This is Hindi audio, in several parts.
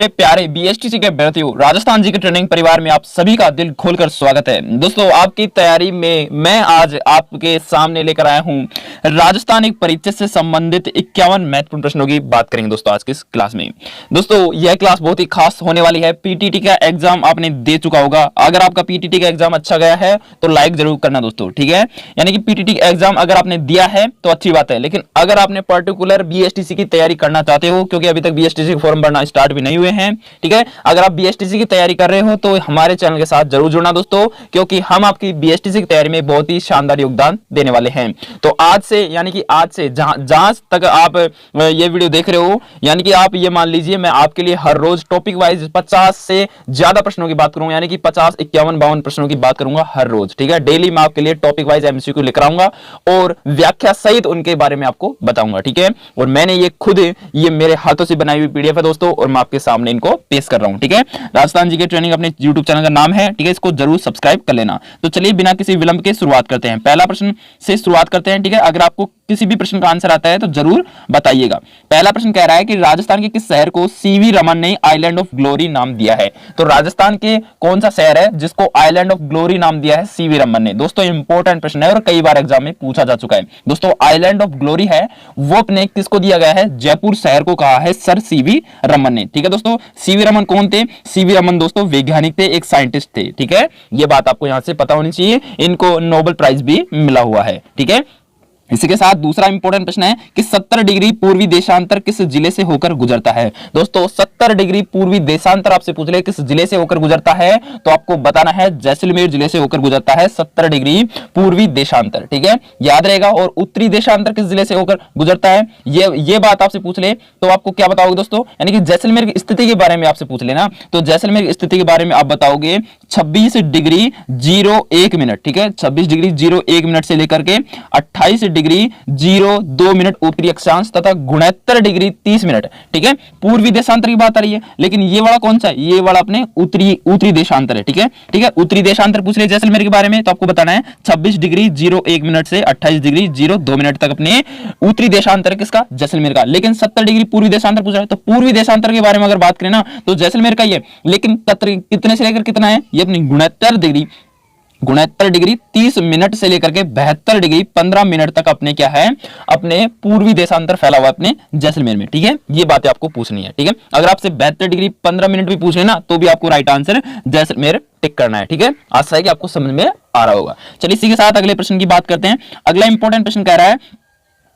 प्यारे बीएसटीसी के अभ्यर्थियों, राजस्थान जी के ट्रेनिंग परिवार में आप सभी का दिल खोलकर स्वागत है। दोस्तों, आपकी तैयारी में मैं आज आपके सामने लेकर आया हूं राजस्थान एक परीक्षा से संबंधित 51 महत्वपूर्ण प्रश्नों की बात करेंगे दोस्तों आज की इस क्लास में। दोस्तों, यह क्लास बहुत ही खास होने वाली है। पीटीटी का एग्जाम आपने दे चुका होगा। अगर आपका पीटीटी का एग्जाम अच्छा गया है तो लाइक जरूर करना दोस्तों, ठीक है। यानी कि पीटीटी एग्जाम अगर आपने दिया है तो अच्छी बात है, लेकिन अगर आपने पर्टिकुलर बीएसटीसी की तैयारी करना चाहते हो, क्योंकि अभी तक बीएसटीसी फॉर्म भरना स्टार्ट भी नहीं हुए हैं, ठीक है। अगर आप बीएसटीसी की तैयारी कर रहे हो तो हमारे चैनल के साथ जरूर जुड़ना दोस्तों, क्योंकि हम आपकी बीएसटीसी की तैयारी में बहुत ही शानदार योगदान देने वाले हैं। तो आज से यानी कि आज से जहां तक आप ये वीडियो देख रहे हो, यानी कि आप ये मान लीजिए मैं आपके लिए हर रोज टॉपिक वाइज 50 से ज्यादा प्रश्नों की बात करूंगा, यानी कि 50, 51, 52 प्रश्नों की बात करूंगा हर रोज, ठीक है। डेली मैं आपके लिए टॉपिक वाइज एमसीक्यू लेकर आऊंगा और व्याख्या सहित उनके बारे में आपको बताऊंगा, ठीक है। और मैंने ये खुद ये मेरे हाथों से बनाई हुई पीडीएफ है दोस्तों, और मैं आपके सामने इनको पेश कर रहा हूं, ठीक है। राजस्थान जी के ट्रेनिंग अपने YouTube चैनल का नाम है, ठीक है। इसको जरूर सब्सक्राइब कर लेना। तो चलिए बिना किसी विलंब के शुरुआत करते हैं। पहला प्रश्न से शुरुआत करते हैं, ठीक है। अगर आपको किसी भी प्रश्न का आंसर आता है तो जरूर बताइएगा। पहला प्रश्न कह रहा है कि राजस्थान के किस शहर को सीवी रमन ने आइलैंड ऑफ ग्लोरी नाम दिया है? तो राजस्थान के कौन सा शहर है जिसको आइलैंड ऑफ ग्लोरी नाम दिया है सीवी रमन ने? दोस्तों, इंपॉर्टेंट प्रश्न है और कई बार एग्जाम में पूछा जा चुका है। दोस्तों, आइलैंड ऑफ ग्लोरी है वो अपने किसको दिया गया है? जयपुर शहर को कहा है सर सीवी रमन ने, ठीक है दोस्तों। सीवी रमन कौन थे? सीवी रमन दोस्तों वैज्ञानिक थे, एक साइंटिस्ट थे, ठीक है। ये बात आपको यहां से पता होनी चाहिए। इनको नोबेल प्राइज भी मिला हुआ है, ठीक है। इसी के साथ दूसरा इंपॉर्टेंट प्रश्न है कि 70 डिग्री पूर्वी देशांतर किस जिले से होकर गुजरता है? दोस्तों, 70 डिग्री पूर्वी देशांतर आपसे पूछ ले किस जिले से होकर गुजरता है, तो आपको बताना है जैसलमेर जिले से होकर गुजरता है 70 डिग्री पूर्वी देशांतर, ठीक है, याद रहेगा। और उत्तरी देशांतर किस जिले से होकर गुजरता है, ये बात आपसे पूछ ले तो आपको क्या बताओगे दोस्तों? यानी कि जैसलमेर की स्थिति के बारे में आपसे पूछ लेना, तो जैसलमेर की स्थिति के बारे में आप बताओगे 26 डिग्री 01 मिनट, ठीक है। 26 डिग्री 01 मिनट से लेकर के 28 डिग्री 02 मिनट उत्तरी अक्षांश तथा 69 डिग्री 30 मिनट, ठीक है। पूर्वी देशांतर की बात आ रही है, लेकिन ये वाला कौन सा है? ये वाला अपने उत्तरी देशांतर है, ठीक है, ठीक है। उत्तरी देशांतर पूछ रहे जैसलमेर के बारे में, तो आपको बताना है 26 डिग्री 01 मिनट से 28 डिग्री 02 मिनट तक अपने उत्तरी देशांतर किसका? जैसलमेर का। लेकिन 70 डिग्री पूर्वी देशांतर पूछ रहा है, तो पूर्वी देशांतर के बारे में अगर बात करें ना तो जैसलमेर का ही है, लेकिन कितने से लेकर कितना है? ये अपनी 69 डिग्री 30 मिनट से लेकर के 72 डिग्री 15 मिनट तक अपने क्या है? अपने पूर्वी देशांतर फैला हुआ अपने जैसलमेर में, ठीक है। ये बातें आपको पूछनी है, ठीक है। अगर आपसे 72 डिग्री 15 मिनट भी पूछ लेना तो भी आपको राइट आंसर जैसलमेर टिक करना है, ठीक है। आशा है कि आपको समझ में आ रहा होगा। चलिए इसी के साथ अगले प्रश्न की बात करते हैं। अगला इंपॉर्टेंट प्रश्न कह रहा है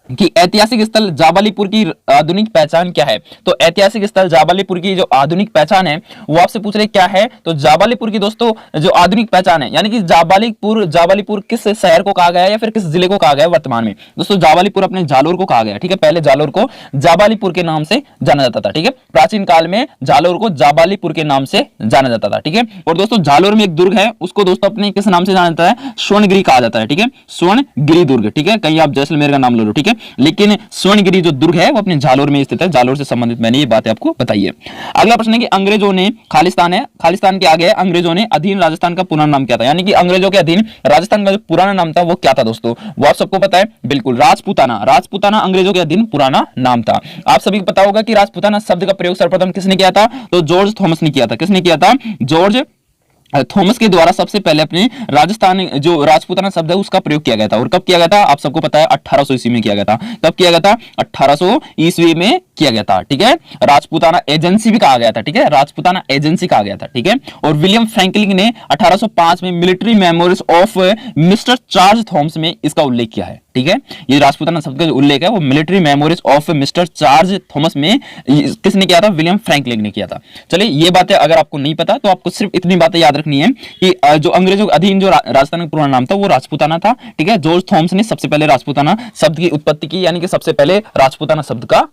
कि ऐतिहासिक स्थल जाबालीपुर की आधुनिक पहचान क्या है? तो ऐतिहासिक स्थल जाबालीपुर की जो आधुनिक पहचान है वो आपसे पूछ रहे क्या है? तो जाबालीपुर की दोस्तों जो आधुनिक पहचान है, यानी कि जाबालीपुर किस शहर को कहा गया है या फिर किस जिले को कहा गया है वर्तमान में? दोस्तों, जाबालीपुर अपने जालोर को कहा गया, ठीक है। पहले जालोर को जाबालीपुर के नाम से जाना जाता था, ठीक है। प्राचीन काल में जालोर को जाबालीपुर के नाम से जाना जाता था, ठीक है। और दोस्तों, जालोर में एक दुर्ग है, उसको दोस्तों अपने किस नाम से जाना जाता है? स्वर्णगिरी कहा जाता है, ठीक है। स्वर्णगिरी दुर्ग, ठीक है। कहीं आप जैसलमेर का नाम ले लो, ठीक है, लेकिन स्वर्णगिरी जो दुर्ग है वो अपने जालोर में स्थित है। जालोर से संबंधित मैंने ये बातें आपको बताई है। अगला प्रश्न है कि अंग्रेजों ने खालिस्तान के आगे अंग्रेजों ने अधीन राजस्थान का पुराना नाम क्या था? यानी कि अंग्रेजों के अधीन राजस्थान का जो पुराना नाम था वो क्या था दोस्तों? वो आप सबको पता है, बिल्कुल, राजपूताना अंग्रेजों के अधीन पुराना नाम था। आप सभी को पता होगा कि राजपूताना शब्द का प्रयोग सर्वप्रथम किसने किया था? तो जॉर्ज थॉमस ने किया था। किसने किया था? जॉर्ज थॉमस के द्वारा सबसे पहले अपने राजस्थान जो राजपूताना शब्द है उसका प्रयोग किया गया था। और कब किया गया था? आप सबको पता है 1800 ईस्वी में किया गया था। कब किया गया था? 1800 ईस्वी में किया गया था, ठीक है। राजपूताना एजेंसी भी कहा गया था, ठीक है। राजपूताना एजेंसी कहा गया था, ठीक है। और विलियम फ्रैंकलिन ने 1805 में military memories of mister Charles Thomas में इसका उल्लेख किया है, ठीक है। ये राजपूताना शब्द का जो उल्लेख है वो military memories of mister Charles Thomas में किसने किया था? विलियम फ्रैंकलिन ने किया था। चलिए, ये बातें अगर आपको नहीं पता तो आपको सिर्फ इतनी बातें याद रखनी है कि जो अंग्रेजों के अधीन जो राजस्थान का पुराना नाम था वो राजपूताना था, ठीक है। जॉर्ज थॉमस ने सबसे पहले राजपूताना शब्द की उत्पत्ति की, यानी कि सबसे पहले राजपूताना शब्द का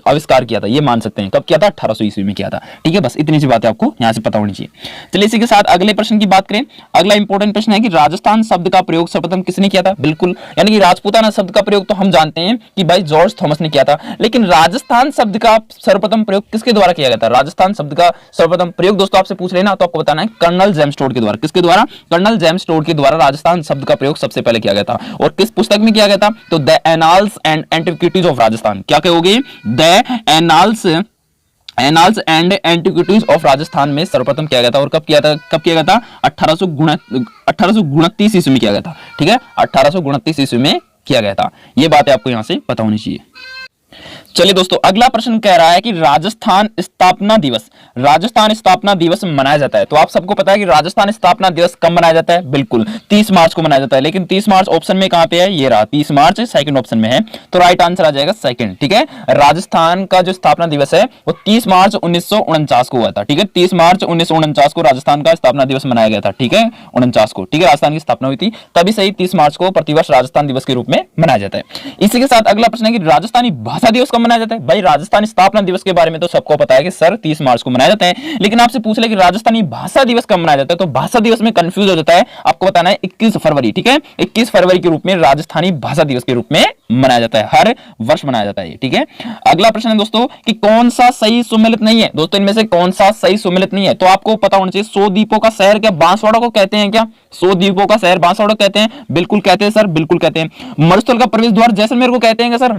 आविष्कार किया था। ये मान सकते हैं। कब किया था? 1800 ईस्वी में किया था, ठीक है। बस इतनी सी बातें आपको यहां से पता होनी चाहिए। चलिए इसी के साथ अगले प्रश्न की बात करें। अगला इंपॉर्टेंट प्रश्न है कि राजस्थान शब्द का प्रयोग सर्वप्रथम किसने किया था? बिल्कुल, यानी कि राजपूताना शब्द का प्रयोग तो हम जानते हैं कि भाई जॉर्ज थॉमस ने किया था, लेकिन राजस्थान शब्द का सर्वप्रथम प्रयोग किसके द्वारा किया गया था? राजस्थान शब्द का सर्वप्रथम प्रयोग दोस्तों आपसे पूछ लेना तो आपको बताना है कर्नल जेम्स टोड के द्वारा। किसके द्वारा? कर्नल जेम्स टोड के द्वारा राजस्थान शब्द का प्रयोग सबसे पहले किया गया था। और किस पुस्तक में किया गया था? तो the annals and antiquities of Rajasthan. क्या कहोगे? The annals annals and antiquities of Rajasthan में सर्वप्रथम किया गया था। और कब किया गया था 1829 ईस्वी में किया गया था। ठीक है, 1829 ईस्वी में किया गया था। ये बातें आपको यहां से पता होनी चाहिए। चलिए दोस्तों, अगला प्रश्न कह रहा है कि राजस्थान स्थापना दिवस मनाया जाता है। तो आप सबको पता है कि राजस्थान स्थापना दिवस कब मनाया जाता है, बिल्कुल 30 मार्च को मनाया जाता है। लेकिन 30 मार्च ऑप्शन में कहां पे है, ये रहा 30 मार्च सेकंड ऑप्शन में है, तो राइट आंसर आ जाएगा सेकंड। ठीक है, राजस्थान का जो स्थापना दिवस है वो 30 मार्च 1949 को हुआ था। ठीक है, 30 मार्च 1949 को राजस्थान का स्थापना दिवस मनाया गया था। ठीक है, 49 को, ठीक है, राजस्थान की स्थापना हुई थी, तभी सही 30 मार्च को प्रतिवर्ष राजस्थान दिवस के रूप में मनाया जाता है। इसी के साथ अगला प्रश्न है कि राजस्थानी भाषा दिवस कब मनाया जाता है। भाई राजस्थानी स्थापना दिवस के बारे में तो सबको पता है कि सर 30 मार्च को मनाया जाता है, लेकिन आपसे पूछ ले कि राजस्थानी भाषा दिवस कब मनाया जाता है, तो भाषा दिवस में कंफ्यूज हो जाता है। आपको बताना है 21 फरवरी। ठीक है, 21 फरवरी के रूप में राजस्थानी भाषा दिवस के रूप में मनाया जाता है, हर वर्ष मनाया जाता है। ठीक है, अगला प्रश्न है दोस्तों कि कौन सा सही सुमेलित नहीं है। दोस्तों इनमें से कौन सा सही सुमेलित नहीं है, तो आपको पता होना चाहिए। 100 द्वीपों का शहर क्या बांसवाड़ा को कहते हैं क्या? 100 द्वीपों का शहर बांसवाड़ा कहते हैं, बिल्कुल कहते हैं सर, बिल्कुल कहते हैं। मरुस्थल का प्रवेश द्वार जैसलमेर को कहते हैं क्या सर?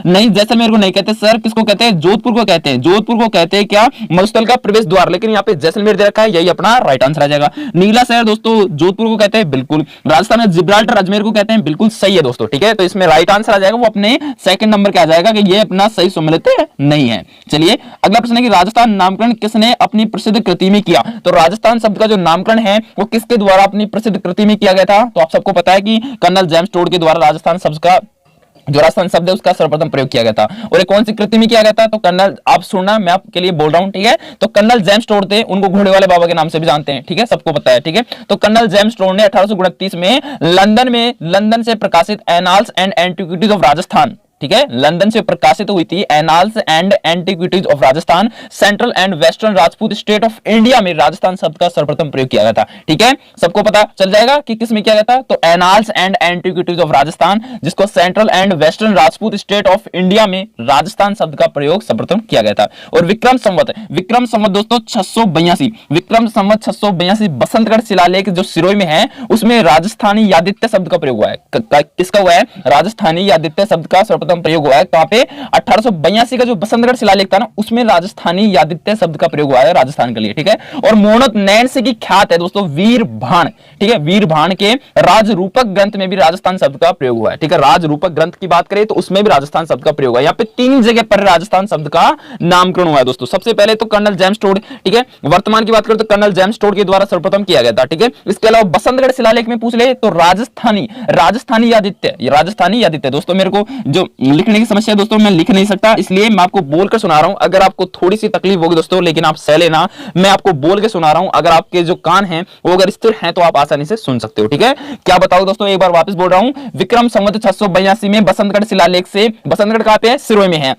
नहीं, जैसलमेर को नहीं कहते सर, किसको कहते हैं? जोधपुर को कहते हैं। जोधपुर को कहते हैं क्या? मरुस्थल का प्रवेश द्वार, लेकिन यहाँ पे जैसलमेर दे रखा है, यही अपना राइट आंसर आ जाएगा। नीला शहर दोस्तों जोधपुर को कहते हैं, बिल्कुल। राजस्थान में जिब्राल्टर अजमेर को कहते हैं, बिल्कुल सही है दोस्तों। ठीक है, तो इसमें राइट आंसर आ जाएगा, वो अपने सेकंड नंबर के आ जाएगा कि ये अपना सही सुमेलित नहीं है। चलिए अगला प्रश्न है कि राजस्थान नामकरण किसने अपनी प्रसिद्ध कृति में किया। तो राजस्थान शब्द का जो नामकरण है वो किसके द्वारा अपनी प्रसिद्ध कृति में किया गया था? तो आप सबको पता है कि कर्नल जेम्स टोड के द्वारा राजस्थान शब्द का जो राजस्थान शब्द है उसका सर्वप्रथम प्रयोग किया गया था। और कौन सी कृति में किया गया था? तो कर्नल, आप सुनना, मैं आपके लिए बोल रहा हूं। ठीक है, तो कर्नल जेम्स टोड थे, उनको घोड़े वाले बाबा के नाम से भी जानते हैं। ठीक है, सबको पता है। ठीक है, तो कर्नल जेम्स टोड ने 1829 में लंदन से प्रकाशित annals and antiquities of Rajasthan, ठीक है, लंदन से प्रकाशित हुई थी annals and antiquities of Rajasthan, central and western Rajput state of India में राजस्थान शब्द का सर्वप्रथम प्रयोग किया गया था। ठीक है, सबको पता चल जाएगा कि किस में किया गया था। तो annals and antiquities of Rajasthan, जिसको central and western Rajput state of India में राजस्थान शब्द का प्रयोग सर्वप्रथम किया गया था। और विक्रम संवत दोस्तों 682, विक्रम संवत 682 बसंतगढ़ शिलालेख जो सिरोही में है उसमें राजस्थानी यादित्य शब्द का प्रयोग हुआ है। किसका हुआ है? राजस्थानी यादित्य शब्द का प्रयोग हुआ है। कहां पे? 1882 का जो बसंतगढ़ शिलालेख था ना उसमें राजस्थानी यादित्य शब्द का प्रयोग हुआ है राजस्थान के लिए। ठीक है, और मोहनत नैन से की ख्यात है दोस्तों वीर भाण। ठीक है, वीर भाण के राजरूपक ग्रंथ में भी राजस्थान शब्द का प्रयोग हुआ है। ठीक है, राजरूपक ग्रंथ की बात करें तो उसमें भी राजस्थान शब्द का प्रयोग हुआ है। यहाँ पे 3 जगह पर राजस्थान शब्द का नामकरण हुआ है दोस्तों। सबसे पहले तो कर्नल जेम्स टोड, ठीक है, वर्तमान की बात करें तो कर्नल जेम्स टोड के द्वारा सर्वप्रथम किया गया था। ठीक है, इसके अलावा बसंतगढ़ शिलालेख में पूछ ले तो राजस्थानी यादित्य दोस्तों, मेरे को जो लिखने की समस्या दोस्तों मैं लिख नहीं सकता, इसलिए मैं आपको बोलकर सुना रहा हूं। अगर आपको थोड़ी सी तकलीफ होगी दोस्तों, लेकिन आप सह लेना, मैं आपको बोल के सुना रहा हूं। अगर आपके जो कान हैं वो अगर स्थिर हैं तो आप आसानी से सुन सकते हो। ठीक है, क्या बताओ दोस्तों, एक बार वापस बोल रहा हूं। विक्रम संवत 682 में बसंतगढ़ शिलालेख से, बसंतगढ़ कहां पे है? सिरोही में है।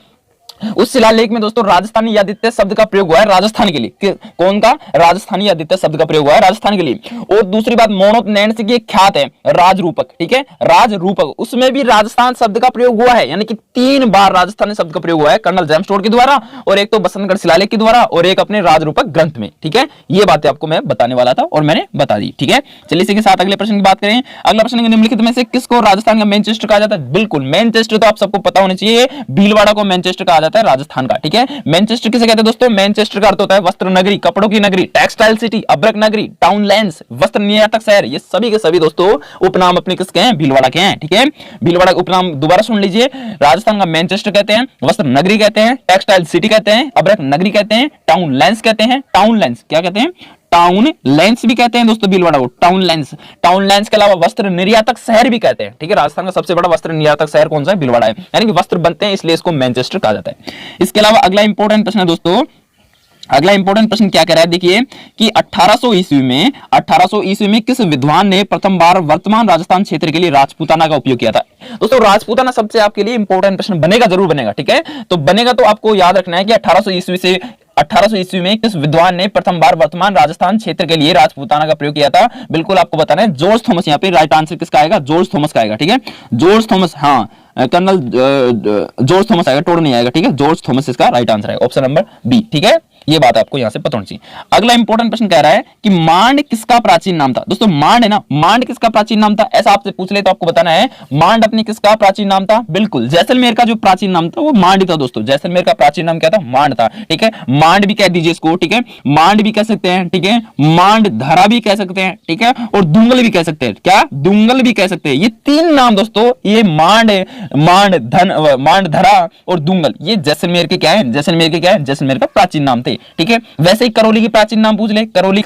उस शिलालेख में दोस्तों राजस्थानी यादित्य शब्द का प्रयोग हुआ है राजस्थान के लिए। कौन का? राजस्थानी यादित्य शब्द का प्रयोग हुआ है राजस्थान के लिए। और दूसरी बात, मोहनत नैन से की एक ख्यात है राजरूपक। ठीक है, राजरूपक, उसमें भी राजस्थान शब्द का प्रयोग हुआ है, यानी कि 3 बार राजस्थानी शब्द का प्रयोग हुआ है, कर्नल जेम्स टोड के द्वारा, और एक तो बसंतगढ़ शिलालेख के द्वारा, और एक अपने राजरूपक ग्रंथ में। ठीक है, ये बातें आपको मैं बताने वाला था और मैंने बता दी। ठीक है, चलिए इसी के साथ अगले प्रश्न की बात करें। अगला प्रश्न, निम्नलिखित में से किसको राजस्थान का मैनचेस्टर कहा जाता है? बिल्कुल, मैनचेस्टर तो आप सबको पता होना चाहिए, भीलवाड़ा को मैनचेस्टर कहा जाता है राजस्थान का। ठीक है, मैनचेस्टर किसे कहते हैं दोस्तों? मैनचेस्टर का अर्थ होता है वस्त्र नगरी, कपड़ों की नगरी, टेक्सटाइल सिटी, अब्रक नगरी, टाउनलैंड्स, वस्त्र निर्यातक शहर। ये सभी के सभी दोस्तों उपनाम अपने किसके हैं? भीलवाड़ा के हैं। ठीक है, भीलवाड़ा का उपनाम दोबारा सुन लीजिए, राजस्थान का मैनचेस्टर कहते हैं, वस्त्र नगरी कहते हैं, टेक्सटाइल सिटी कहते हैं, अब्रक नगरी कहते हैं, टाउनलैंड्स कहते हैं। टाउनलैंड्स क्या कहते हैं? टाउन लैंड्स भी कहते हैं दोस्तों भीलवाड़ा को, टाउन लैंड्स के अलावा वस्त्र निर्यातक शहर भी कहते हैं। ठीक है, राजस्थान का सबसे बड़ा वस्त्र निर्यातक शहर कौन सा है? भीलवाड़ा है, यानी कि वस्त्र बनते हैं इसलिए इसको मैनचेस्टर कहा जाता है। इसके अलावा अगला इंपॉर्टेंट प्रश्न है दोस्तों, अगला इंपॉर्टेंट प्रश्न क्या कह रहा है, देखिए कि 1800 ईस्वी में किस विद्वान ने प्रथम बार वर्तमान राजस्थान क्षेत्र के लिए राजपूताना का उपयोग किया था? दोस्तों राजपूताना शब्द से आपके लिए इंपॉर्टेंट प्रश्न बनेगा, जरूर बनेगा। ठीक है, तो बनेगा तो आपको याद रखना है कि 1800 ईस्वी में किस विद्वान ने प्रथम बार वर्तमान राजस्थान क्षेत्र के लिए राजपूताना का प्रयोग किया था? बिल्कुल आपको बताना है जॉर्ज थॉमस। यहाँ पे राइट आंसर किसका आएगा? जॉर्ज थॉमस का आएगा। ठीक है, जॉर्ज थॉमस, हाँ कर्नल जॉर्ज थॉमस आएगा, टोड नहीं आएगा, ठीक है, जॉर्ज थॉमस इसका राइट आंसर है, ऑप्शन नंबर बी, ठीक है। ये बात आपको यहां से पता होनी चाहिए। अगला इंपॉर्टेंट प्रश्न कह रहा है कि मांड किसका प्राचीन नाम था। दोस्तों मांड है ना, मांड किसका प्राचीन नाम था, ऐसा आपसे पूछ ले तो आपको बताना है मांड अपनी किसका प्राचीन नाम था। बिल्कुल जैसलमेर का जो प्राचीन नाम था वो मांड था दोस्तों, जैसलमेर का प्राचीन नाम क्या था, मांड था, ठीक है। मांड भी कह दीजिए इसको, ठीक है, मांड भी कह सकते हैं, ठीक है, मांड धरा भी कह सकते हैं, ठीक है, और दुंगल भी कह सकते हैं, क्या, दुंगल भी कह सकते हैं। ये तीन नाम दोस्तों, ये मांड, मांड धरा और दुंगल, ये जैसलमेर के क्या है, जैसलमेर के क्या है, जैसलमेर का प्राचीन नाम थे, ठीक है। वैसे ही करौली की प्राचीन नाम पूछ ले, करौली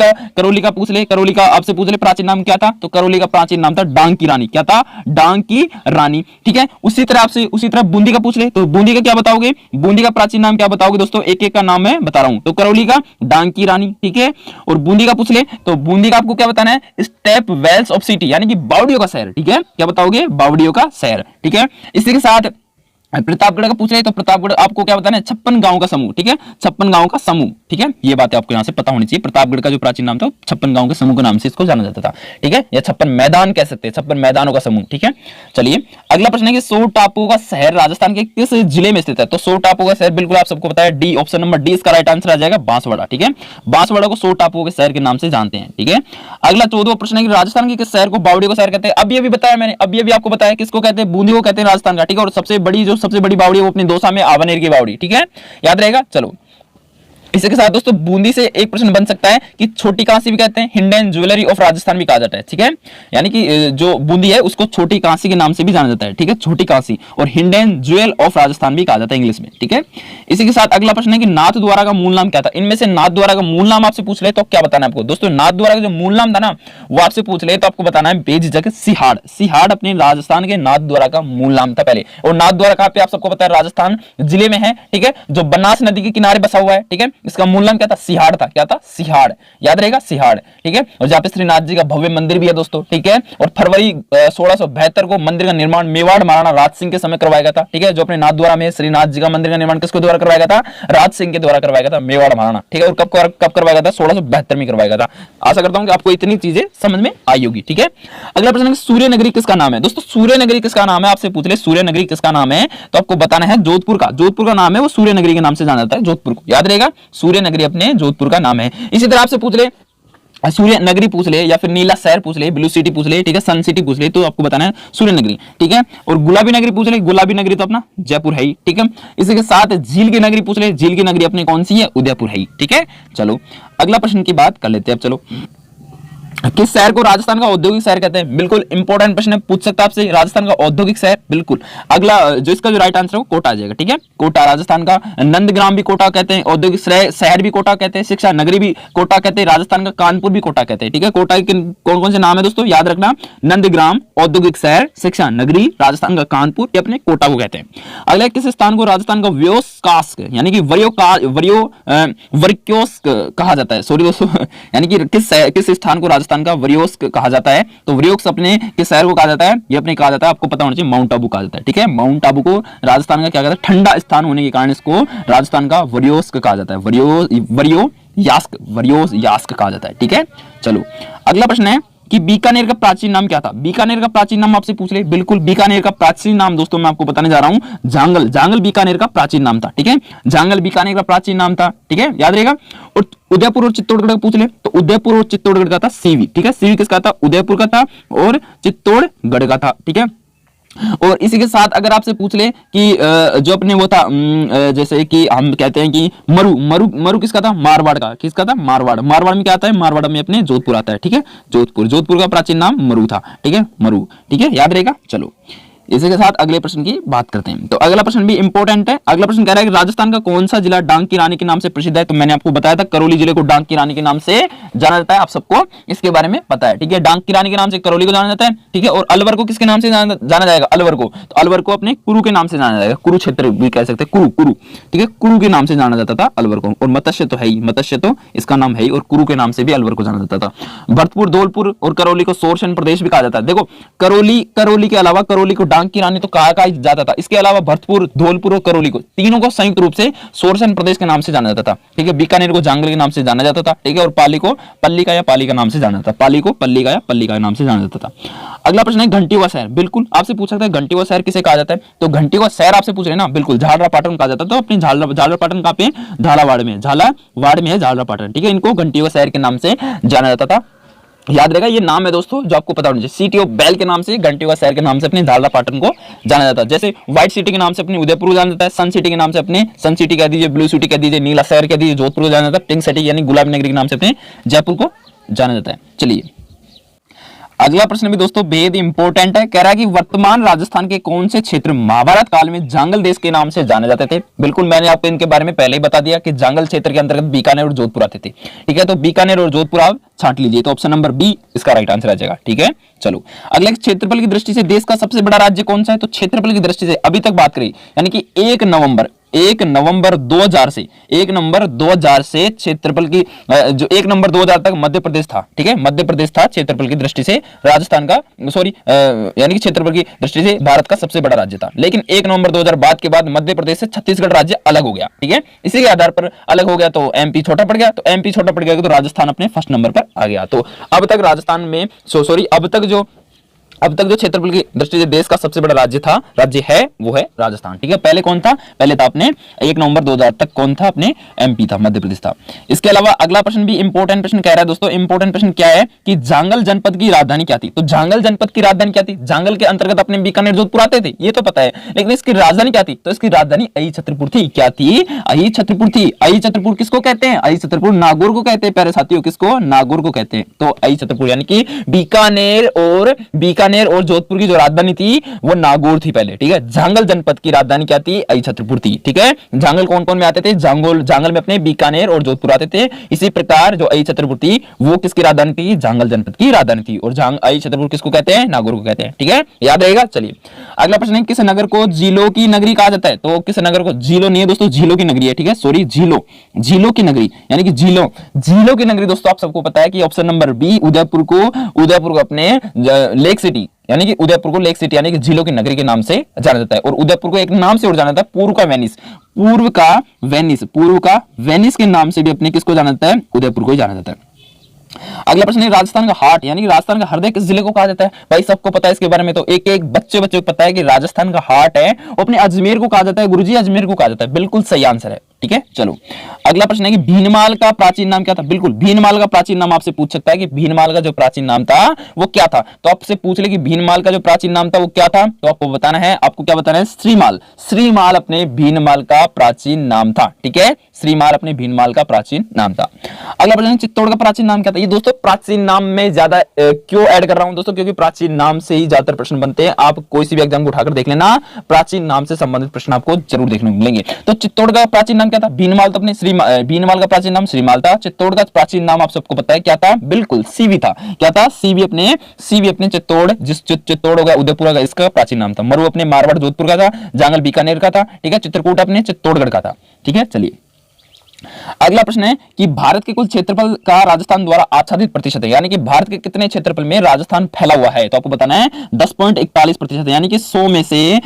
का पूछ ले, करौली का आपसे पूछ ले प्राचीन नाम क्या था, तो करौली का प्राचीन नाम था डांग की रानी, क्या था, डांग की रानी, ठीक है। उसी तरह बूंदी का पूछ ले तो बूंदी का क्या बताओगे, बूंदी का प्राचीन नाम क्या बताओगे दोस्तों, एक एक का नाम मैं बता रहा हूं। तो करौली का डांग की रानी, ठीक है, और बूंदी का पूछ ले तो बूंदी का आपको क्या बताना है, स्टेप वेल्स ऑफ सिटी, यानी कि बावड़ियों का शहर, ठीक है, क्या बताओगे, बावड़ियों का शहर, ठीक है। इसी के साथ प्रतापगढ़ का पूछ रहे तो प्रतापगढ़ आपको क्या बताना है, 56 गांव का समूह, ठीक है, 56 गांव का समूह, ठीक है। ये बातें आपको यहां से पता होनी चाहिए। प्रतापगढ़ का जो प्राचीन नाम था 56 गांव के समूह के नाम से इसको जाना जाता था, ठीक है, या 56 मैदान कह सकते हैं, 56 मैदानों का समूह, ठीक है। चलिए अगला प्रश्न है कि सो टापू का शहर राजस्थान के किस जिले में स्थित है। तो सो टापू का शहर बिल्कुल आप सबको पता है, डी, ऑप्शन नंबर डी इसका राइट आंसर आ जाएगा, बांसवाड़ा, ठीक है। बांसवाड़ा को सो टापू के शहर के नाम से जानते हैं, ठीक है। अगला 14वां प्रश्न है कि राजस्थान के किस शहर को बावड़ी का शहर कहते हैं। अभी बताया मैंने, अभी आपको बताया किसको कहते हैं, बूंदी को कहते हैं राजस्थान का, ठीक है। और सबसे बड़ी बावड़ी वो दौसा में आवानेर की बावड़ी, ठीक है, याद रहेगा। चलो इसी के साथ दोस्तों बूंदी से एक प्रश्न बन सकता है कि छोटी कांसी भी कहते हैं, हिंडन ज्वेलरी ऑफ राजस्थान भी कहा जाता है, ठीक है, यानी कि जो बूंदी है उसको छोटी कांसी के नाम से भी जाना जाता है, ठीक है, छोटी कांसी, और हिंडन ज्वेल ऑफ राजस्थान भी कहा जाता है इंग्लिश में, ठीक है। इसी के साथ अगला प्रश्न है कि नाथ द्वारा का मूल नाम क्या था। इनमें से नाथ द्वारा का मूल नाम आपसे पूछ ले तो क्या बताना है आपको दोस्तों, नाथ द्वारा का जो मूल नाम था ना वो आपसे पूछ ले तो आपको बताना है बेझिझक सिहाड़। सिहाड़ अपने राजस्थान के नाथ द्वारा का मूल नाम था पहले, और नाथ द्वारा कहां पे आप सबको पता है, राजस्थान जिले में है, ठीक है, जो बनास नदी के किनारे बसा हुआ है, ठीक है। इसका मूल नाम क्या था, सिहाड़ था, क्या था, सिहाड़, याद रहेगा, सिहाड़, ठीक है। और जहां पे श्रीनाथ जी का भव्य मंदिर भी है दोस्तों, ठीक है। और फरवरी 1672 को मंदिर का निर्माण मेवाड़ महाराणा राज सिंह के समय करवाया गया था, ठीक है। जो अपने नाथ द्वारा में श्रीनाथ जी का मंदिर का निर्माण किसके द्वारा करवाया गया था, राज सिंह के द्वारा करवाया गया था, मेवाड़ महाराणा, ठीक है। और कब करवाया गया था, 1672 में करवाया गया था। आशा करता हूं कि आपको इतनी चीजें समझ में आई होगी, ठीक है। अगला प्रश्न है सूर्य नगरी किसका नाम है। दोस्तों सूर्य नगरी किसका नाम है, आपसे पूछ ले सूर्य नगरी किसका नाम है, तो आपको बताना है जोधपुर का, जोधपुर का नाम है वो सूर्य नगरी के नाम से जाना जाता है, जोधपुर को याद रहेगा, सूर्य नगरी अपने जोधपुर का नाम है। इसी तरह आपसे पूछ ले सूर्य नगरी पूछ ले या फिर नीला शहर पूछ ले, ब्लू सिटी पूछ ले, ठीक है, सन सिटी पूछ ले, तो आपको बताना है सूर्य नगरी, ठीक है। और गुलाबी नगरी पूछ ले, गुलाबी नगरी तो अपना जयपुर है ही, ठीक है। इसी के साथ झील की नगरी पूछ ले, झील की नगरी अपनी कौन सी है, उदयपुर है ही, ठीक है। चलो अगला प्रश्न की बात कर लेते हैं अब। चलो किस शहर को राजस्थान का औद्योगिक शहर कहते हैं। बिल्कुल इंपॉर्टेंट प्रश्न है, पूछ सकता है आपसे, राजस्थान का औद्योगिक शहर, बिल्कुल। अगला जो इसका जो राइट आंसर है वो कोटा आ जाएगा, ठीक है, कोटा राजस्थान का। नंदग्राम भी कोटा कहते हैं, औद्योगिक शहर भी कोटा कहते हैं, शिक्षा नगरी भी कोटा कहते हैं, राजस्थान का कानपुर भी कोटा कहते हैं, ठीक है। कोटा के कौन कौन से नाम है दोस्तों, याद रखना, नंदग्राम, औद्योगिक शहर, शिक्षा नगरी, राजस्थान का कानपुर, ये अपने कोटा को कहते हैं। अगला किस स्थान को राजस्थान का व्योमकाश यानी कि वर्क्योस्क कहा जाता है, सॉरी दोस्तों, यानी कि किस स्थान को राजस्थान का वरियोस्क कहा जाता है। तो वरियोस्क अपने किस शहर को कहा जाता है, ये अपने कहा जाता है, आपको पता होना चाहिए, माउंट आबू कहा जाता है, ठीक है। माउंट आबू को राजस्थान का क्या कहता है, ठंडा स्थान होने के कारण इसको राजस्थान का वरियोस्क कहा जाता है, वरियोयास्क कहा जाता है, ठीक है। चलो अगला प्रश्न है कि बीकानेर का प्राचीन नाम क्या था। बीकानेर का प्राचीन नाम आपसे पूछ ले, बिल्कुल बीकानेर का प्राचीन नाम दोस्तों मैं आपको बताने जा रहा हूं, जांगल। जांगल बीकानेर का प्राचीन नाम था, ठीक है, जांगल बीकानेर का प्राचीन नाम था, ठीक है, याद रहेगा। और उदयपुर और चित्तौड़गढ़ का पूछ ले तो उदयपुर और चित्तौड़गढ़ का था सीवी, ठीक है, सीवी किसका था, उदयपुर का था और चित्तौड़गढ़ का था, ठीक है। और इसी के साथ अगर आपसे पूछ ले कि जो अपने वो था जैसे कि हम कहते हैं कि मरु किसका था, मारवाड़ का, किसका था, मारवाड़ में क्या आता है, मारवाड़ में अपने जोधपुर आता है, ठीक है, जोधपुर का प्राचीन नाम मरु था, ठीक है, मरु, ठीक है, याद रहेगा। चलो इसी के साथ अगले प्रश्न की बात करते हैं। तो अगला प्रश्न भी इंपॉर्टेंट है। अगला प्रश्न कह रहा है कि राजस्थान का कौन सा जिला डांग की रानी के नाम से प्रसिद्ध है। तो मैंने आपको बताया था करौली जिले को डांग की रानी के नाम से जाना जाता है, आप सबको इसके बारे में पता है, ठीक है। डांग की रानी के नाम से करौली को जाना जाता है, ठीक है। और अलवर को किसके नाम से जाना जाएगा, अलवर को, तो अलवर को अपने कुरु के नाम से जाना जाएगा, कुरुक्षेत्र भी कह सकते हैं, कुरु, ठीक है, कुरु के नाम से जाना जाता था अलवर को। और मत्स्य तो है ही, मत्स्य तो इसका नाम है ही, और कुरु के नाम से भी अलवर को जाना जाता था। भरतपुर, धौलपुर और करौली को सोरसन प्रदेश भी कहा जाता है। देखो करौली के अलावा करौली को डांग की रानी तो कहा जाता था। इसके अलावा भरतपुर, धौलपुर और करौली को, तीनों को संयुक्त रूप से सोरसन प्रदेश के नाम से जाना जाता था, ठीक है। बीकानेर को जांगल के नाम से जाना जाता था, ठीक है। और पाली को पल्लिका या पाली का नाम से जाना जाता था, पाली को पल्लिका या पल्लिका के नाम से जाना जाता था। अगला प्रश्न है घंटी हुआ शहर। बिल्कुल आपसे पूछ सकता है घंटी हुआ शहर किसे कहा जाता है, तो घंटी हुआ शहर आपसे पूछ रहे हैं ना, बिल्कुल झालरापाटन कहा जाता है। तो अपनी झालरापाटन कहां पे, झालावाड़ में, झालावाड़ में है झालरापाटन, ठीक है। इनको घंटी हुआ शहर के नाम से जाना जाता था। याद रहेगा ये नाम है दोस्तों जो आपको पता होना चाहिए। सिटी ऑफ बेल के नाम से, घंटी हुआ शहर के नाम से अपने झालरापाटन को जाना जाता है। जैसे व्हाइट सिटी के नाम से अपने उदयपुर को जाना जाता है, सन सिटी के नाम से अपने सन सिटी कह दीजिए, ब्लू सिटी कह दीजिए, नीला शहर कह दीजिए, जोधपुर को जाना जाता है, पिंक सिटी यानी गुलाबी नगरी के नाम से अपने जयपुर को जाना जाता है। चलिए अगला प्रश्न भी दोस्तों बेहद इंपॉर्टेंट है। कह रहा है कि वर्तमान राजस्थान के कौन से क्षेत्र महाभारत काल में जांगल देश के नाम से जाने जाते थे। बिल्कुल मैंने आपको इनके बारे में पहले ही बता दिया कि जांगल क्षेत्र के अंतर्गत बीकानेर और जोधपुर आते थे, ठीक है। तो बीकानेर और जोधपुर आप छांट लीजिए, तो ऑप्शन नंबर बी इसका राइट आंसर आ जाएगा, ठीक है। चलो अगले क्षेत्रफल की दृष्टि से देश का सबसे बड़ा राज्य कौन सा है, तो क्षेत्रफल की दृष्टि से अभी तक बात करी यानी कि 1 नवंबर 2000 से 1 नवंबर 2000 से क्षेत्रफल की जो 1 नवंबर 2000 तक मध्य प्रदेश था, ठीक है। मध्य प्रदेश था क्षेत्रफल की दृष्टि से राजस्थान का यानी कि क्षेत्रफल की दृष्टि से भारत का सबसे बड़ा राज्य था। लेकिन 1 नवंबर 2000 बाद के बाद मध्य प्रदेश से छत्तीसगढ़ राज्य अलग हो गया, ठीक है। इसी के आधार पर अलग हो गया तो एमपी छोटा पड़ गया, तो एमपी छोटा पड़ गया तो राजस्थान अपने फर्स्ट नंबर पर आ गया। तो अब तक राजस्थान में अब तक जो क्षेत्रफल की दृष्टि से देश का सबसे बड़ा राज्य है वो है राजस्थान, ठीक है। पहले कौन था, पहले था अपने 1 नवंबर 2000 तक कौन था, अपने एमपी था, मध्य प्रदेश था। इसके अलावा अगला प्रश्न भी इंपॉर्टेंट प्रश्न कह रहा है दोस्तों। इंपॉर्टेंट प्रश्न क्या है कि जांगल जनपद की राजधानी क्या थी, तो जांगल जनपद की राजधानी क्या थी, जांगल के अंतर्गत अपने बीकानेर जोधपुर आते थे ये तो पता है, लेकिन इसकी राजधानी क्या थी, तो इसकी राजधानी अहि छत्रपुर थी। क्या थी, अहि छत्रपुर थी। अहि छत्रपुर किसको कहते हैं, अहि छत्रपुर नागौर को कहते हैं प्यारे साथियों, किसको, नागौर को कहते हैं। तो अहि छत्रपुर यानी कि बीकानेर और जोधपुर की जो राजधानी थी वो नागौर थी पहले, ठीक है। जांगल जनपद की राजधानी क्या थी, अहि छत्रपुर थी, ठीक है। जांगल कौन कौन में आते थे, जांगल में अपने बीकानेर और जोधपुर आते थे। इसी प्रकार जो अहि छत्रपुर थी वो किसकी राजधानी थी, जांगल जनपद की राजधानी थी। और अहि छत्रपुर किसको कहते हैं, नागौर को कहते हैं, ठीक है, याद रहेगा। चलिए अगला प्रश्न है किस नगर को झीलों की नगरी कहा जाता है, तो किस नगर को, झीलों नहीं है दोस्तों, झीलों की नगरी है, ठीक है, सॉरी झीलों की नगरी यानी कि झीलों की नगरी दोस्तों आप सबको पता है कि ऑप्शन नंबर बी उदयपुर को अपने लेक सिटी यानी कि उदयपुर को लेक सिटी यानी कि झीलों की नगरी के नाम से जाना जाता है। और उदयपुर को एक नाम से और जाना जाता है, पूर्व का वेनिस के नाम से भी अपने किसको जाना जाता है, उदयपुर को ही जाना जाता है। अगला प्रश्न है राजस्थान का हार्ट यानी कि राजस्थान का हृदय किस जिले को कहा जाता है, भाई सबको पता है इसके बारे में, तो एक बच्चे को पता है कि राजस्थान का हार्ट है वो अपने अजमेर को कहा जाता है, गुरुजी अजमेर को कहा जाता है, बिल्कुल सही आंसर है, ठीक है। चलो अगला प्रश्न है कि भीनमाल का प्राचीन नाम क्या था, बिल्कुल भीनमाल का प्राचीन नाम आपसे पूछ सकता है कि भीनमाल का जो प्राचीन नाम था वो क्या था, तो आपसे पूछ ले कि भीनमाल का जो प्राचीन नाम था वो क्या था, तो आपको बताना है, आपको क्या बताना है, श्रीमाल अपने भीनमाल का प्राचीन नाम था, ठीक है, श्रीमाल अपने भीनमाल का प्राचीन नाम था। अगला प्रश्न चित्तौड़ का प्राचीन नाम क्या था, ये दोस्तों प्राचीन नाम में ज्यादा क्यों ऐड कर रहा हूं दोस्तों, क्योंकि प्राचीन नाम से ही ज्यादातर प्रश्न बनते हैं। आप कोई सी भी एग्जाम को उठाकर देख लेना, प्राचीन नाम से संबंधित प्रश्न आपको जरूर देखने को मिलेंगे। तो चित्तौड़ का प्राचीन नाम क्या था, भीनमाल, तो अपने भीनमाल का प्राचीन नाम श्रीमाल था। चित्तौड़ का प्राचीन नाम आप सबको पता है क्या था, बिल्कुल सीवी था। क्या था, सीवी अपने चित्तौड़, जिस चित्तौड़ हो गया उदयपुर का इसका प्राचीन नाम था। मरु अपने मारवाड़ जोधपुर का था, जांगल बीकानेर का था, ठीक है, चित्रकूट अपने चित्तौड़गढ़ का था, ठीक है। चलिए अगला प्रश्न है कि भारत के कुल क्षेत्रफल का राजस्थान द्वारा आच्छादित प्रतिशत है, यानी कि भारत के कितने क्षेत्रफल में राजस्थान फैला हुआ है, तो आपको बताना है 10.41%, यानी कि 100 में से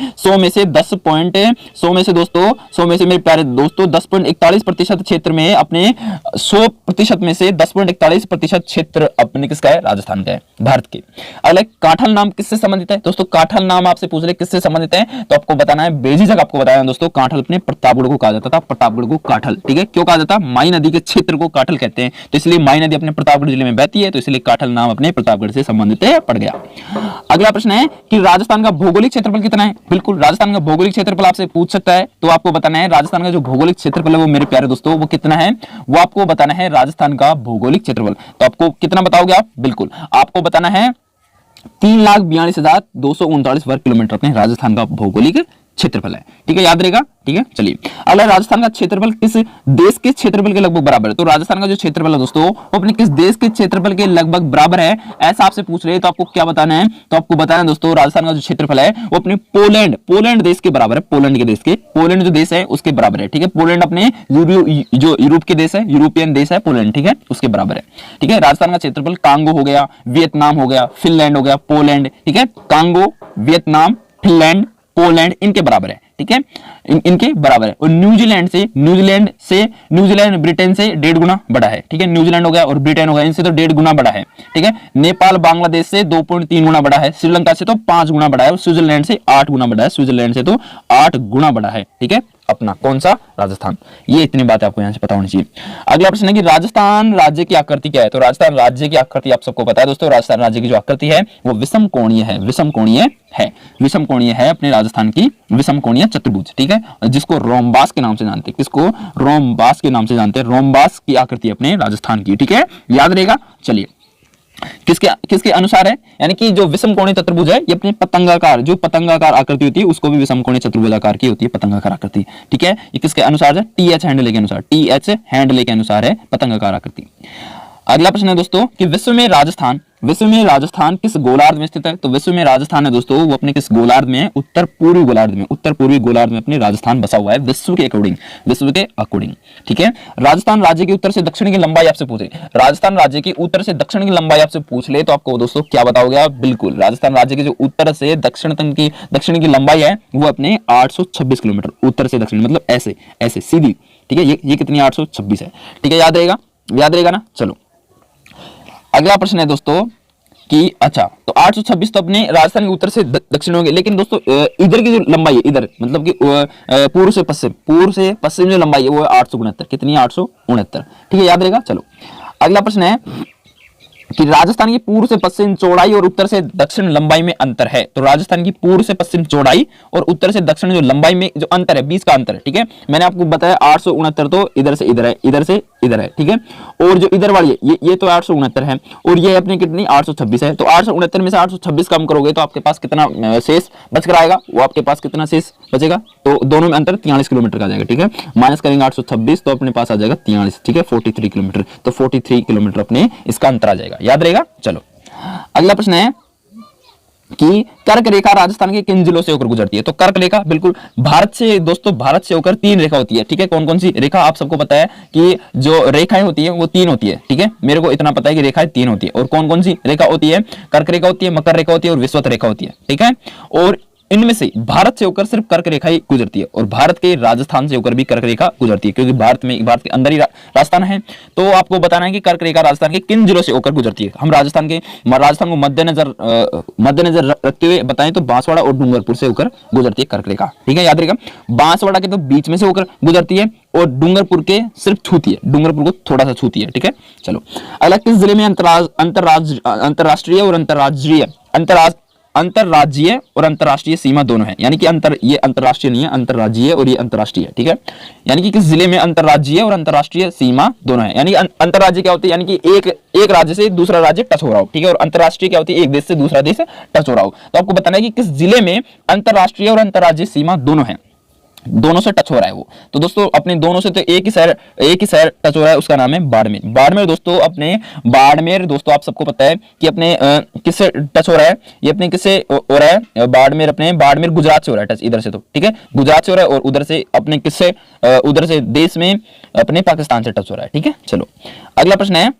मेरे प्यारे दोस्तों 10.41% क्षेत्र में अपने 100% में से 10.41% क्षेत्र अपने किसका है, राजस्थान का है, भारत के। अगला काठल नाम किससे संबंधित है दोस्तों, काठल नाम आपसे पूछ रहे किससे संबंधित है, तो आपको बताना है, बेझिझक आपको बताया दोस्तों, काठल अपने प्रतापगढ़ को कहा जाता था, प्रतापगढ़ को काठल, ठीक है, क्यों कहा जाता, माई नदी के क्षेत्र को काठल कहते हैं, तो इसलिए माई नदी अपने प्रतापगढ़ जिले में बहती है, तो इसलिए काठल नाम अपने प्रतापगढ़ से संबंधित पड़ गया। अगला प्रश्न है कि राजस्थान का भौगोलिक क्षेत्रफल कितना है, बिल्कुल राजस्थान का भौगोलिक क्षेत्रफल आपसे पूछ सकता है, तो आपको बताना है राजस्थान का जो भौगोलिक क्षेत्रफल है वो मेरे प्यारे दोस्तों वो कितना है, वो आपको बताना है राजस्थान का भौगोलिक क्षेत्रफल। तो आपको कितना बताओगे आप, बिल्कुल आपको बताना है 3,42,239 वर्ग किलोमीटर अपने राजस्थान का भौगोलिक क्षेत्रफल है, ठीक है, याद रहेगा, ठीक है। चलिए अगला राजस्थान का क्षेत्रफल किस देश के क्षेत्रफल के लगभग बराबर है, तो राजस्थान का जो क्षेत्रफल है दोस्तों वो अपने किस देश के क्षेत्रफल के लगभग बराबर है, ऐसा आपसे पूछ रहे हैं, तो आपको क्या बताना है, तो आपको बताना है दोस्तों राजस्थान का जो क्षेत्रफल है वो अपने पोलैंड देश के बराबर है, पोलैंड जो देश है उसके बराबर है, ठीक है, पोलैंड अपने जो यूरोप के देश है, यूरोपियन देश है पोलैंड, ठीक है, उसके बराबर है, ठीक है। राजस्थान का क्षेत्रफल कांगो हो गया, वियतनाम हो गया, फिनलैंड हो गया, पोलैंड, ठीक है, कांगो, वियतनाम, फिनलैंड, पोलैंड इनके बराबर है, ठीक है, इनके बराबर है। और न्यूजीलैंड ब्रिटेन से 1.5 गुना बड़ा है, ठीक है, न्यूजीलैंड हो गया और ब्रिटेन हो गया, इनसे तो 1.5 गुना बड़ा है, ठीक है। नेपाल बांग्लादेश से 2.3 गुना बड़ा है, श्रीलंका से तो 5 गुना बड़ा है, और स्विट्जरलैंड से 8 गुना बड़ा है, स्विट्जरलैंड से तो 8 गुना बड़ा है, ठीक है। अपना कौन सा? राजस्थान। ये इतनी बातें आपको यहां से पता होनी चाहिए। अगला प्रश्न है कि राजस्थान राज्य की आकृति क्या है? तो राजस्थान राज्य की आकृति आप सबको पता है दोस्तों, राजस्थान राज्य की जो आकृति है वो विषम कोणीय है, विषम कोणीय है, विषम कोणीय है अपने राजस्थान की, विषम कोणीय चतुर्भुज, ठीक है, जिसको रोमबास के नाम से जानते हैं। किसको? रोमबास के नाम से जानते हैं। रोमबास की आकृति अपने राजस्थान की, ठीक है, याद रहेगा। चलिए, किसके अनुसार है? यानी कि जो विषम कोणीय चतुर्भुज है ये अपने पतंगाकार, जो पतंगाकार आकृति होती है उसको भी विषम कोणीय चतुर्भुजाकार की होती है, पतंगाकार आकृति, ठीक है। ये किसके अनुसार है? टीएच हैंडले के अनुसार, टीएच हैंडले के अनुसार है पतंगाकार आकृति। अगला प्रश्न है दोस्तों कि विश्व में राजस्थान किस गोलार्ध में स्थित है? तो विश्व में राजस्थान है दोस्तों वो अपने किस गोलार्ध में है? उत्तर पूर्वी गोलार्ध में अपने राजस्थान बसा हुआ है, विश्व के अकॉर्डिंग, ठीक है। राजस्थान राज्य की उत्तर से दक्षिण की लंबाई आपसे पूछे, राजस्थान राज्य की उत्तर से दक्षिण की लंबाई आपसे पूछ ले तो आपको दोस्तों क्या बताओगे आप? बिल्कुल, राजस्थान राज्य की जो उत्तर से दक्षिण की लंबाई है वो अपने 826 किलोमीटर, उत्तर से दक्षिण मतलब ऐसे सीधी, ठीक है। ये कितनी? 826 है, ठीक है, याद रहेगा ना। चलो, अगला प्रश्न है दोस्तों कि अच्छा, तो 826 तो अपने राजस्थान के उत्तर से दक्षिण हो गए, लेकिन दोस्तों इधर की जो लंबाई है, इधर मतलब कि पूर्व से पश्चिम जो लंबाई है वो है 869। कितनी? 869, ठीक है, याद रहेगा। चलो, अगला प्रश्न है कि राजस्थान की पूर्व से पश्चिम चौड़ाई और उत्तर से दक्षिण लंबाई में अंतर है। तो राजस्थान की पूर्व से पश्चिम चौड़ाई और उत्तर से दक्षिण जो लंबाई में जो अंतर है, 20 का अंतर है, ठीक है। मैंने आपको बताया 869 तो इधर से इधर है, ठीक है। और जो इधर वाली है ये तो 869 है और ये अपनी कितनी? 826 है। तो 869 में से 826 कम करोगे तो आपके पास कितना शेष बच कर आएगा? वो आपके पास कितना शेष बचेगा? तो दोनों में अंतर 43 किलोमीटर का आ जाएगा, ठीक है। माइनस करेंगे 826 तो अपने पास आ जाएगा 43, ठीक है, 43 किलोमीटर। तो 43 किलोमीटर अपने इसका अंतर आ जाएगा, याद रहेगा। चलो, अगला प्रश्न है कि कर्क रेखा राजस्थान के किन जिलों से होकर गुजरती है? तो कर्क रेखा बिल्कुल भारत से होकर 3 रेखा होती है, ठीक है। कौन कौन सी रेखा? आप सबको पता है कि जो रेखाएं होती है वो 3 होती है, ठीक है। मेरे को इतना पता है कि रेखाएं 3 होती है। और कौन कौन सी रेखा होती है? कर्क रेखा होती है, मकर रेखा होती है और विषुवत रेखा होती है, ठीक है। और इनमें से भारत से होकर सिर्फ कर्क रेखा ही गुजरती है और भारत के राजस्थान से होकर भी कर्क रेखा गुजरती है, क्योंकि भारत के अंदर ही राजस्थान है। तो आपको बताना है कि कर्क रेखा राजस्थान के किन जिलों से होकर गुजरती है। हम राजस्थान को मद्देनजर रखते हुए बताएं तो बांसवाड़ा और डूंगरपुर से होकर गुजरती है कर्क रेखा, ठीक है, याद रहेगा। बांसवाड़ा के तो बीच में से होकर गुजरती है और डूंगरपुर के सिर्फ छूती है, डूंगरपुर को थोड़ा सा छूती है, ठीक है। चलो, अगला, किस जिले में अंतरराष्ट्रीय और अंतरराष्ट्रीय सीमा दोनों है? यानी कि ये अंतरराष्ट्रीय नहीं है, अंतरराज्यीय और ये अंतरराष्ट्रीय है, ठीक है। यानी कि किस जिले में अंतरराज्यीय और अंतरराष्ट्रीय सीमा दोनों है? यानी अंतरराज्य क्या होती है? यानी कि एक राज्य से दूसरा राज्य टच हो रहा हो, ठीक है। और अंतरराष्ट्रीय क्या होती है? एक देश से दूसरा देश टच हो रहा हो। तो आपको बताना है कि किस जिले में अंतरराष्ट्रीय और अंतरराज्यीय सीमा दोनों है, दोनों से टच हो रहा है वो। तो दोस्तों अपने दोनों से तो एक ही शहर टच हो रहा है, उसका नाम है बाड़मेर दोस्तों आप सबको पता है कि अपने किससे टच हो रहा है? ये अपने किससे हो रहा है? बाड़मेर गुजरात से हो रहा है टच, इधर से, तो ठीक है, गुजरात से हो रहा है। और उधर से अपने किससे? उधर से देश में अपने पाकिस्तान से टच हो रहा है, ठीक है। चलो, अगला प्रश्न है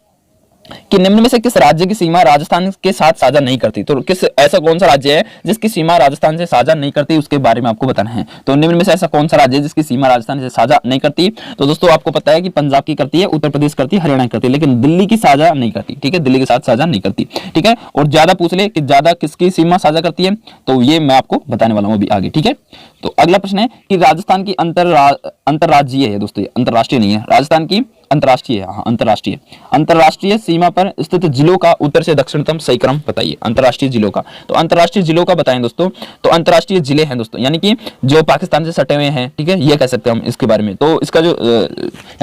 कि निम्न में से किस राज्य की सीमा राजस्थान के साथ साझा नहीं करती? तो ऐसा कौन सा राज्य है जिसकी सीमा राजस्थान से साझा नहीं करती, उसके बारे में आपको बताना है। तो निम्न में से ऐसा कौन सा राज्य है जिसकी सीमा राजस्थान से साझा नहीं करती? तो दोस्तों आपको पता है कि पंजाब की करती है, उत्तर प्रदेश करती है, हरियाणा करती है, लेकिन दिल्ली की साझा नहीं करती, ठीक है, दिल्ली के साथ साझा नहीं करती, ठीक है। और ज्यादा पूछ ले कि ज्यादा किसकी सीमा साझा करती है, तो ये मैं आपको बताने वाला हूं अभी आगे, ठीक है। तो अगला प्रश्न है कि राजस्थान की अंतरराज्यीय है दोस्तों, अंतरराष्ट्रीय नहीं है, राजस्थान की अंतरराष्ट्रीय है, हाँ अंतरराष्ट्रीय सीमा पर स्थित जिलों का उत्तर से दक्षिणतम सही क्रम बताइए, अंतरराष्ट्रीय जिलों का। तो अंतरराष्ट्रीय जिलों का बताएं दोस्तों, तो अंतरराष्ट्रीय जिले हैं दोस्तों, यानी कि जो पाकिस्तान से सटे हुए हैं, ठीक है, ये कह सकते हैं हम इसके बारे में। तो इसका जो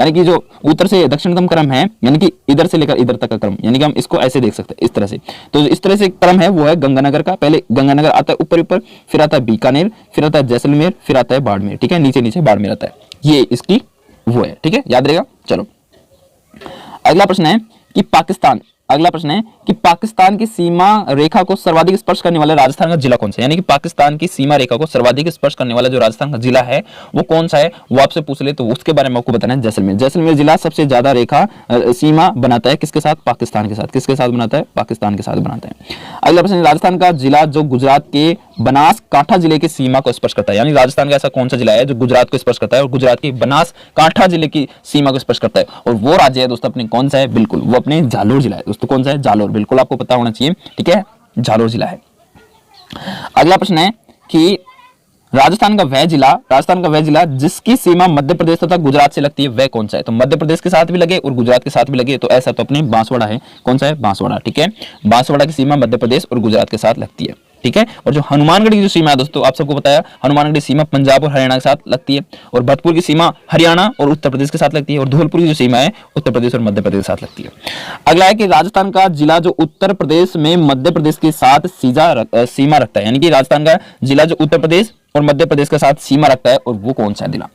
यानी कि जो उत्तर से दक्षिणतम क्रम है, यानी कि इधर से लेकर इधर तक का क्रम, यानी कि हम इसको ऐसे देख सकते हैं इस तरह से। तो इस तरह से क्रम है वो है गंगानगर का, पहले गंगानगर आता है ऊपर, फिर आता है बीकानेर, फिर आता है जैसलमेर, फिर आता है बाड़मेर, ठीक है, नीचे बाड़मेर आता है, ये इसकी वो है, ठीक है, याद रहेगा। चलो, अगला प्रश्न है कि पाकिस्तान की सीमा रेखा को सर्वाधिक स्पर्श करने वाला राजस्थान का जिला कौन सा है? यानी कि पाकिस्तान की सीमा रेखा को सर्वाधिक स्पर्श करने वाला जो राजस्थान का जिला है वो कौन सा है, वो आपसे पूछ ले तो उसके बारे में आपको बताना है। जैसलमेर जिला सबसे ज्यादा रेखा सीमा बनाता है किसके साथ? पाकिस्तान के साथ। किसके साथ बनाता है? पाकिस्तान के साथ बनाता है। अगला प्रश्न, राजस्थान का जिला जो गुजरात के बनासकांठा जिले की सीमा को स्पर्श करता है। यानी राजस्थान का ऐसा कौन सा जिला है जो गुजरात को स्पर्श करता है और गुजरात की बनासकांठा जिले की सीमा को स्पर्श करता है, और वो राज्य है दोस्तों अपने कौन सा है, बिल्कुल वो अपने जालोर जिला है दोस्तों। कौन सा है, जालोर, बिल्कुल आपको पता होना चाहिए, ठीक है, जालोर जिला है। अगला प्रश्न है कि राजस्थान का वह जिला जिसकी सीमा मध्य प्रदेश तथा गुजरात से लगती है वह कौन सा है। तो मध्य प्रदेश के साथ भी लगे और गुजरात के साथ भी लगे, तो ऐसा तो अपने बांसवाड़ा है। कौन सा है, बांसवाड़ा, ठीक है। बांसवाड़ा की सीमा मध्य प्रदेश और गुजरात के साथ लगती है, ठीक है। और जो हनुमानगढ़ की जो सीमा है दोस्तों, आप सबको पता है हनुमानगढ़ की सीमा पंजाब और हरियाणा के साथ लगती है, और भरतपुर की सीमा हरियाणा और उत्तर प्रदेश के साथ लगती है, और धौलपुर की जो सीमा है उत्तर प्रदेश और मध्य प्रदेश के साथ लगती है। अगला है कि राजस्थान का जिला जो उत्तर प्रदेश में मध्य प्रदेश के साथ सीमा रखता है, यानी कि राजस्थान का जिला जो उत्तर प्रदेश और मध्य प्रदेश के साथ सीमा रखता है, और वो कौन सा जिला,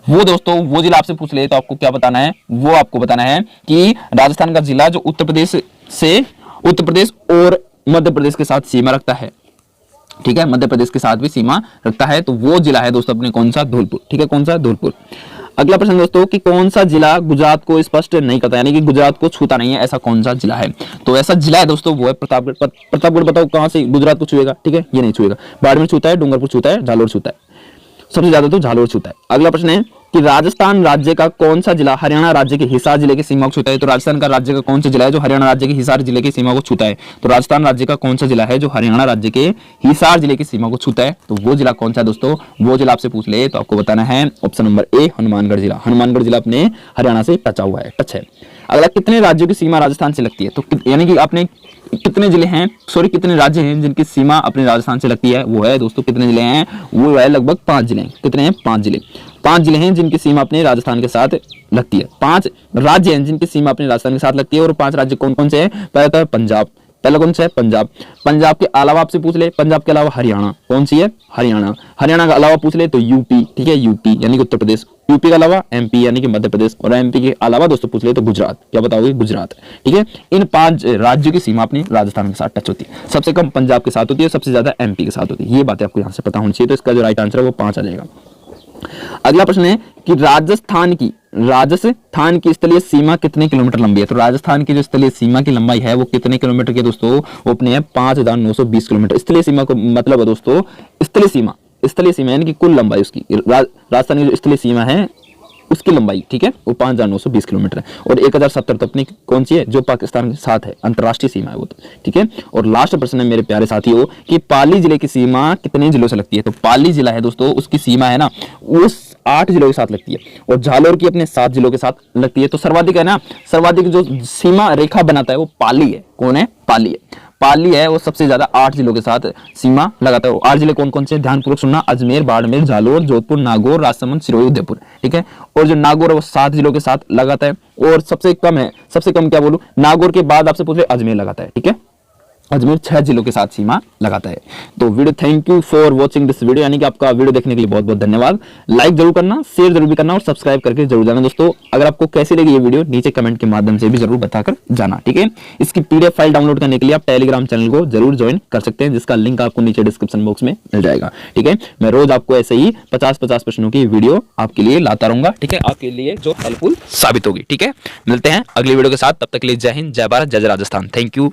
वो दोस्तों वो जिला आपसे पूछ ले तो आपको क्या बताना है, वो आपको बताना है कि राजस्थान का जिला जो उत्तर प्रदेश और मध्य प्रदेश के साथ सीमा रखता है, ठीक है, मध्य प्रदेश के साथ भी सीमा रखता है, तो वो जिला है दोस्तों अपने कौन सा, धौलपुर, ठीक है, कौन सा, धौलपुर। अगला प्रश्न दोस्तों कि कौन सा जिला गुजरात को स्पष्ट नहीं करता, यानी कि गुजरात को छूता नहीं है, ऐसा कौन सा जिला है। तो ऐसा जिला है दोस्तों वो है प्रतापगढ़। प्रतापगढ़ बताओ कहां से गुजरात को छुएगा, ठीक है, ये नहीं छुएगा। बाड़मेर छूता है, डूंगरपुर छूता है, जालोर छूता है, सबसे ज्यादा तो जालोर छूता है। अगला प्रश्न है कि राजस्थान राज्य का कौन सा जिला हरियाणा राज्य के हिसार जिले की सीमा को छूता है। तो राजस्थान का राज्य का कौन सा जिला है जो हरियाणा राज्य के हिसार जिले की सीमा को छूता है। तो राजस्थान राज्य का कौन सा जिला है जो हरियाणा राज्य के हिसार जिले की सीमा को छूता है, तो वो जिला कौन सा है दोस्तों, वो जिला आपसे पूछ ले तो आपको बताना है ऑप्शन नंबर ए, हनुमानगढ़ जिला। हनुमानगढ़ जिला अपने हरियाणा से टच हुआ है, टच है। अगला, कितने राज्यों की सीमा राजस्थान से लगती है। तो यानी कि आपने कितने जिले हैं, सॉरी कितने राज्य हैं जिनकी सीमा अपने राजस्थान से लगती है, वो है दोस्तों कितने जिले हैं, वो है लगभग 5 जिले। कितने हैं, 5 जिले। 5 जिले हैं जिनकी सीमा अपने राजस्थान के साथ लगती है। 5 राज्य हैं जिनकी सीमा अपने राजस्थान के साथ लगती है, और 5 राज्य कौन कौन से हैं। पहला तो पंजाब, पहला कौन सा है, पंजाब। पंजाब के अलावा आपसे पूछ ले, पंजाब के अलावा हरियाणा, कौन सी है, हरियाणा। हरियाणा का अलावा पूछ ले तो यूपी, ठीक है, यूपी यानी कि उत्तर प्रदेश। यूपी के अलावा एमपी यानी कि मध्य प्रदेश, और एमपी के अलावा दोस्तों पूछ ले तो गुजरात। क्या बताओगे, गुजरात, ठीक है। इन 5 राज्यों की सीमा अपनी राजस्थान के साथ टच होती है। सबसे कम पंजाब के साथ होती है, सबसे ज्यादा एमपी के साथ होती है। ये बातें आपको यहाँ से पता होनी चाहिए। तो इसका जो राइट आंसर है वो 5 आ जाएगा। अगला प्रश्न है कि राजस्थान की स्थलीय सीमा कितने किलोमीटर लंबी है। तो राजस्थान की जो स्थलीय सीमा की लंबाई है वो कितने किलोमीटर की दोस्तों, वो अपने 5920 किलोमीटर। स्थलीय सीमा को मतलब है दोस्तों स्थलीय सीमा यानी कि कुल लंबाई उसकी, राजस्थान की जो स्थलीय सीमा है उसकी लंबाई, ठीक है, वो 5920 किलोमीटर है। और 1070 तो अपनी कौन सी है, जो पाकिस्तान के साथ है, अंतरराष्ट्रीय सीमा है वो तो, ठीक है। और लास्ट प्रश्न है मेरे प्यारे साथियों कि पाली जिले की सीमा कितने जिलों से लगती है। तो पाली जिला है दोस्तों, उसकी सीमा है ना वो 8 जिलों के साथ लगती है, और झालोर की अपने 7 जिलों के साथ लगती है। तो सर्वाधिक है ना, सर्वाधिक जो सीमा रेखा बनाता है वो पाली है। कौन है, पाली है। पाली है वो सबसे ज्यादा 8 जिलों के साथ सीमा लगाता है। 8 जिले कौन कौन से, ध्यानपूर्वक सुनना, अजमेर, बाड़मेर, जालोर, जोधपुर, नागौर, राजसमंद, सिरोही, उदयपुर, ठीक है। और जो नागौर है वो 7 जिलों के साथ लगाता है, और सबसे कम क्या बोलूं, नागौर के बाद आपसे पूछ ले अजमेर लगाता है, ठीक है। अजमेर 6 जिलों के साथ सीमा लगाता है। तो video, thank you for watching this video, यानी कि आपका वीडियो देखने के लिए बहुत बहुत धन्यवाद। लाइक जरूर करना, शेयर जरूर भी करना, और सब्सक्राइब करके जरूर जाना दोस्तों। अगर आपको कैसी लगी ये वीडियो नीचे कमेंट के माध्यम से भी जरूर बताकर जाना, ठीक है। इसकी पीडीएफ फाइल डाउनलोड करने के लिए आप टेलीग्राम चैनल को जरूर ज्वाइन कर सकते हैं, जिसका लिंक आपको नीचे डिस्क्रिप्शन बॉक्स में मिल जाएगा, ठीक है। मैं रोज आपको ऐसे ही 50-50 प्रश्नों की वीडियो आपके लिए लाता रहूंगा, ठीक है, आपके लिए जो हेल्पफुल साबित होगी, ठीक है। मिलते हैं अगली वीडियो के साथ, तब तक के लिए जय हिंद, जय भारत, जय राजस्थान। Thank you.